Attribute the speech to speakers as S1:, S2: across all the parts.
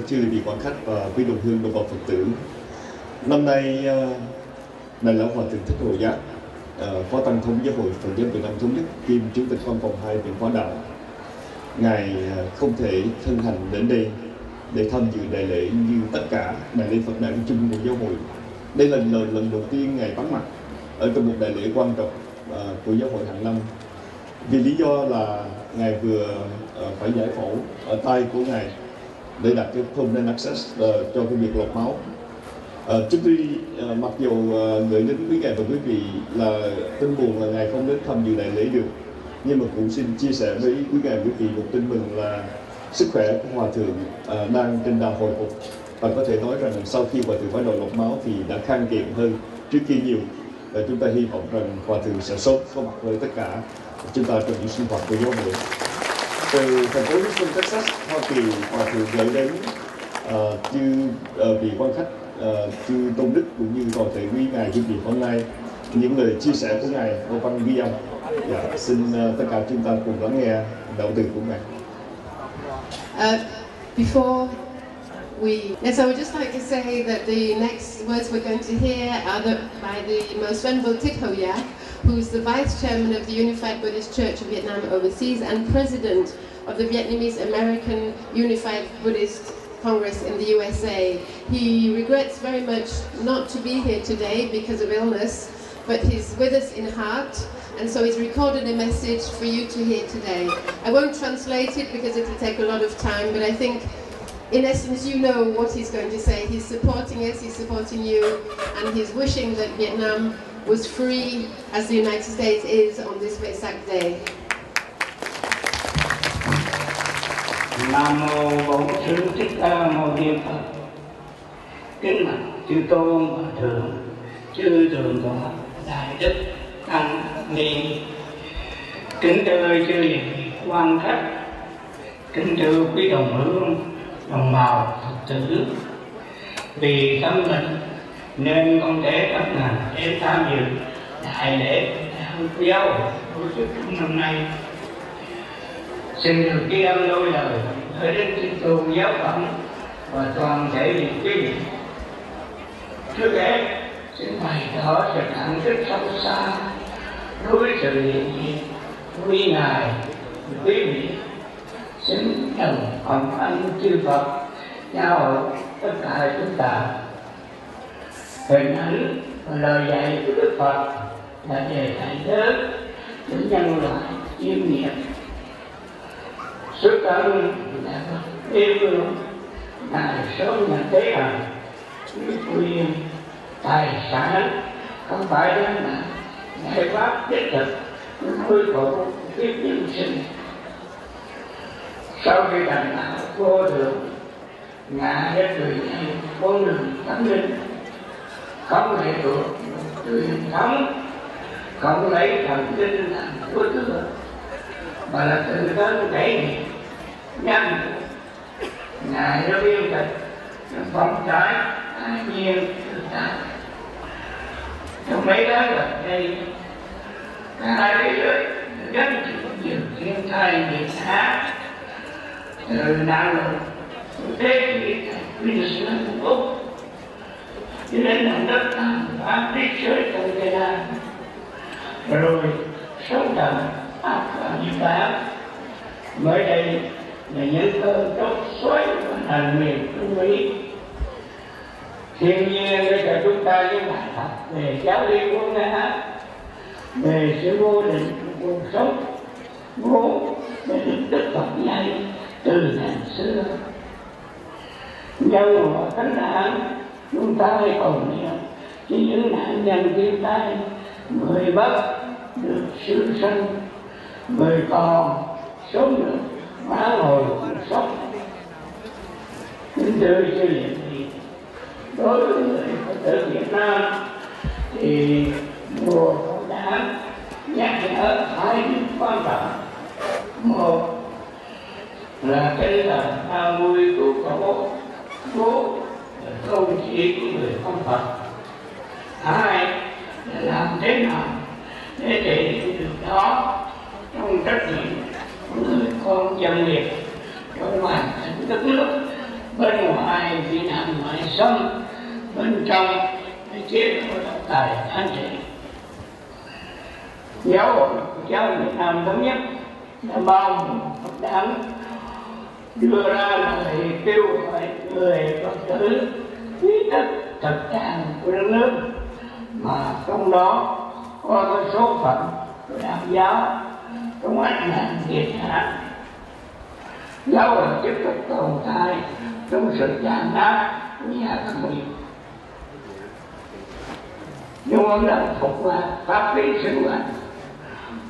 S1: chư vị quan khách và quý đồng hương đồng bào Phật tử. Năm nay Đại Lão Hòa Thượng Thích Hội Giác, Phó Tăng Thống Giáo hội Phật giáo Việt Nam Thống Nhất, kiêm Chủ tịch Văn phòng 2 Viện Hóa Đạo, Ngài không thể thân hành đến đây để tham dự đại lễ như tất cả Đại Lễ Phật Đản chung của giáo hội. Đây là lần đầu tiên Ngài vắng mặt ở trong một đại lễ quan trọng của giáo hội hàng năm, vì lý do là Ngài vừa phải giải phẫu ở tay của Ngài để đặt cái permanent access cho cái việc lọc máu. Chúng tôi mặc dù gửi đến quý Ngài và quý vị là tin buồn là Ngài không đến tham dự đại lễ được, nhưng mà cũng xin chia sẻ với quý Ngài quý vị một tin mừng là sức khỏe của Hòa Thượng đang trên đà hồi phục, và có thể nói rằng sau khi Hòa Thượng bắt đầu lọc máu thì đã khang kiện hơn trước kia nhiều, và chúng ta hy vọng rằng Hòa Thượng sẽ sớm có mặt với tất cả chúng ta trong những sinh hoạt của giáo hội. Từ thành phố Houston, Texas, Hoa Kỳ, Hòa Thượng gửi đến chư vị quan khách, chư tôn đức cũng như toàn thể quý Ngài quý vị hôm nay những lời chia sẻ của Ngài qua văn ghi âm. Xin tất cả chúng ta cùng lắng nghe đạo từ của Ngài.
S2: Before yes, I would just like to say that the next words we're going to hear are by the Most Venerable Thích Hội Giác, who's the Vice Chairman of the Unified Buddhist Church of Vietnam Overseas and President of the Vietnamese American Unified Buddhist Congress in the USA. He regrets very much not to be here today because of illness, but he's with us in heart, and so he's recorded a message for you to hear today. I won't translate it because it'll take a lot of time, but I think in essence you know what he's going to say. He's supporting us, he's supporting you, and he's wishing that Vietnam was free as the United States is on this Vesak Day.
S3: Nam mô Bổn Sư Thích Ca Mâu Ni Phật. Kính bạch chư tôn và thượng, chư thượng tọa đại đức tăng ni, kính thưa chư vị quan khách, kính thưa quý đồng hương đồng bào Phật tử. Vì tâm bệnh nên không thể các ngành đến tham dự đại lễ giáo hội tổ chức năm nay. Xin được ghi âm đôi lời ở đến Thiên Tu giáo phẩm và toàn thể quý vị. Trước hết xin bày tỏ sự cảm kích sâu xa đối với sự hiện diện quý Ngài, quý vị. Xin đồng phòng anh chư Phật giáo hội tất cả chúng ta. Hình ảnh và lời dạy của Đức Phật là đề tài lớn để nhân loại chiêm nghiệm. Xuất thân là yêu thương Ngài sớm nhận thấy rằng quyền tài sản không phải là giải pháp đích thực để khôi phục kiếp nhân sinh. Sau khi thành đạo vô thượng, Ngài đã truyền dạy con đường tâm linh, không lệ thuộc truyền thống, không lấy thần kinh làm chúa tước, mà là tự thân thể hiện nhân. Ngài đã biên tịch phong trái ai nhiên tự tại. Trong mấy tháng gần đây, cả thế giới gắn chịu nhiều thiên tai nghiệt ngã, từ nạn lụt, thế kỷ Westminster của Úc, cho đến lòng đất tàn phá thế giới trong Việt Nam, rồi sóng thần áp vào Nhật Bản. Mới đây là những cơn chốc xoáy và hành miền Trung Mỹ. Thiên nhiên để cho chúng ta những bài học về giáo lý vô ngã, về sự vô định của cuộc sống, vốn để được Đức Phật dạy từ ngàn xưa. Nhân và thánh nạn, chúng ta hãy cầu niệm cho những nạn nhân thiên tai, người mất được siêu sinh, người còn sống được vãn hồi cuộc sống. Kính thưa chư vị, đối với người Phật tử Việt Nam thì mùa Phật Đản nhắc nhở hai điểm quan trọng. Một là cái lòng tha vui của cổ bố không chỉ của người không Phật. Hai là làm thế nào để thể hiện được đó trong trách nhiệm của người con dân Việt trong hoàn cảnh đất nước bên ngoài sống bên trong cái chế độ độc tài anh chị. Giáo hội Giáo Việt Nam Thống Nhất đã bao Phật Đản đưa ra lời kêu gọi người Phật tử ý thức thực trạng của đất nước, mà trong đó có cái số phận của đạo giáo trong cách mạng Việt Nam. Giáo hội tiếp tục tồn tại trong sự tàn ác của nhà cầm quyền, nhưng vẫn đang phục và phát huy sinh hoạt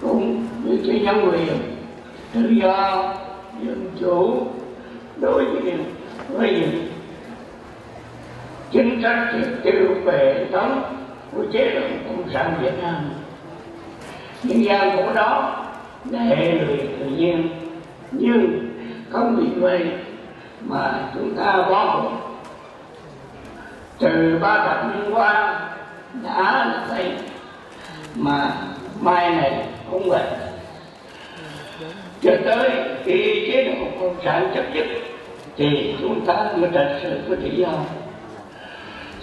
S3: cũng như cái nhân quyền, tự do, dân chủ đối diện với những chính sách triệt tiêu về hệ thống của chế độ cộng sản Việt Nam. Những gian khổ đó để lùi tự nhiên, nhưng không vì vậy mà chúng ta bỏ cuộc. Từ 3 thập niên qua đã là vậy, mà mai này cũng vậy. Cho tới khi chế độ cộng sản chấm dứt thì chúng ta mới thật sự có tự do.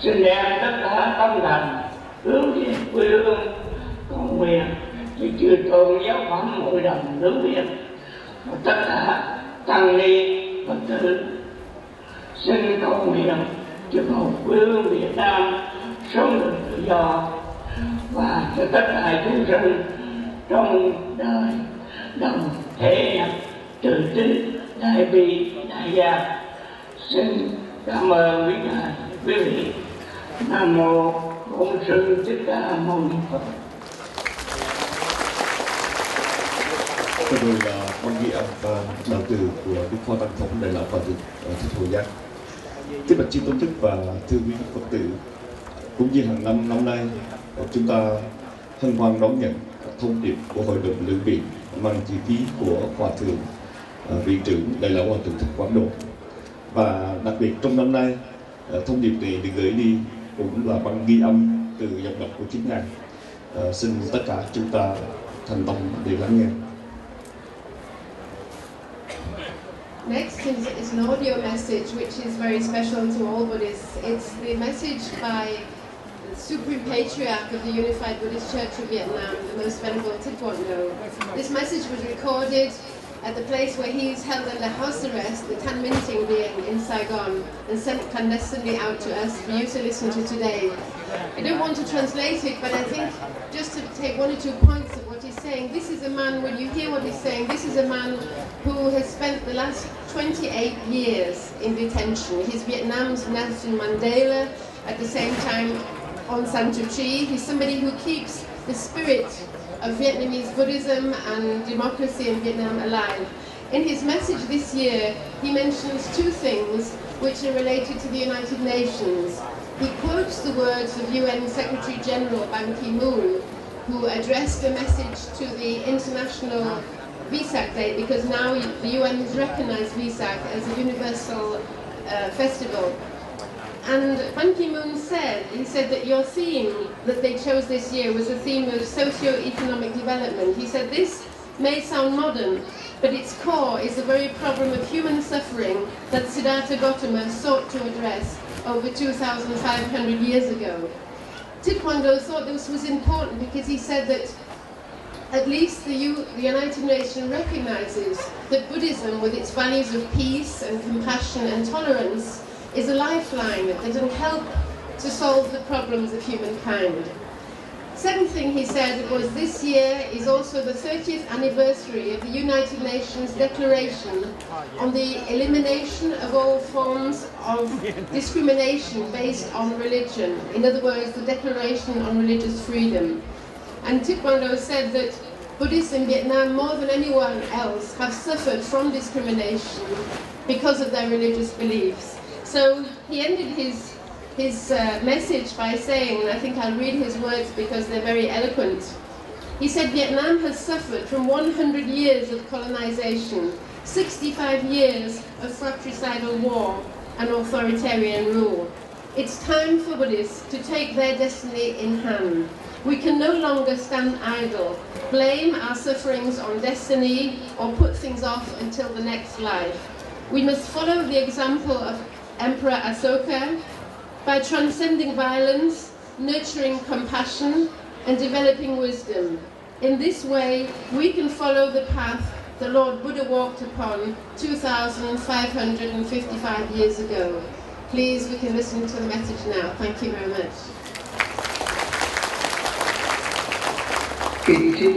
S3: Xin đem tất cả tâm thành hướng về quê hương cầu nguyện thì chư tôn giáo phẩm hội đồng hướng Viện và tất cả tăng ni Phật tử xin cầu nguyện cho một quê hương Việt Nam sống được tự do, và cho tất cả chúng sinh trong đời đồng thể nhập từ tính đại bi đại gia. Xin cảm ơn quý ngài quý vị. Nam mô Bổn Sư Thích Ca Mâu Ni Phật.
S1: Vừa rồi là băng ghi âm và đạo từ của Đức Phó Tăng Thống Đại Lễ Phật Đản Thích Hồi Giác. Kính bạch chư tôn chức và thưa quý Phật tử, cũng như hàng năm nay chúng ta hân hoan đón nhận thông điệp của Hội đồng Lưỡng Viện mang chữ ký của Hòa thượng Viện trưởng Đại Lễ Hòa thượng Thích Quảng Độ. Và đặc biệt trong năm nay, thông điệp này được gửi đi cũng là băng ghi âm từ giọng đọc của chính ngài. Xin tất cả chúng ta thành tâm để lắng nghe.
S2: Next is an audio message which is very special to all Buddhists. It's the message by the Supreme Patriarch of the Unified Buddhist Church of Vietnam, the Most Venerable Thích Quảng Độ. This message was recorded at the place where he is held under house arrest, the Tan Minh Ting Viện in Saigon, and sent clandestinely out to us for you to listen to today. I don't want to translate it, but I think just to take one or two points of what he's saying, this is a man, when you hear what he's saying, this is a man who has spent the last 28 years in detention. He's Vietnam's Nelson Mandela, at the same time Aung San Suu Kyi. He's somebody who keeps the spirit of Vietnamese Buddhism and democracy in Vietnam alive. In his message this year, he mentions two things which are related to the United Nations. He quotes the words of UN Secretary General Ban Ki-moon, who addressed a message to the International Vesak Day, because now the UN has recognized Vesak as a universal festival. And Ban Ki-moon said, he said that your theme that they chose this year was a theme of socio-economic development. He said this may sound modern, but its core is the very problem of human suffering that Siddhartha Gautama sought to address over 2,500 years ago. Thích Quảng Độ thought this was important because he said that at least the United Nations recognizes that Buddhism, with its values of peace and compassion and tolerance, is a lifeline that can help to solve the problems of humankind. Second thing he said was this year is also the 30th anniversary of the United Nations Declaration on the elimination of all forms of discrimination based on religion. In other words, the Declaration on Religious Freedom. And Thích Quảng Độ said that Buddhists in Vietnam, more than anyone else, have suffered from discrimination because of their religious beliefs. So he ended his message by saying, and I think I'll read his words because they're very eloquent. He said, Vietnam has suffered from 100 years of colonization, 65 years of fratricidal war and authoritarian rule. It's time for Buddhists to take their destiny in hand. We can no longer stand idle, blame our sufferings on destiny, or put things off until the next life. We must follow the example of Emperor Asoka, by transcending violence, nurturing compassion, and developing wisdom. In this way, we can follow the path the Lord Buddha walked upon 2,555 years ago. Please, we can listen to the message now. Thank you very much.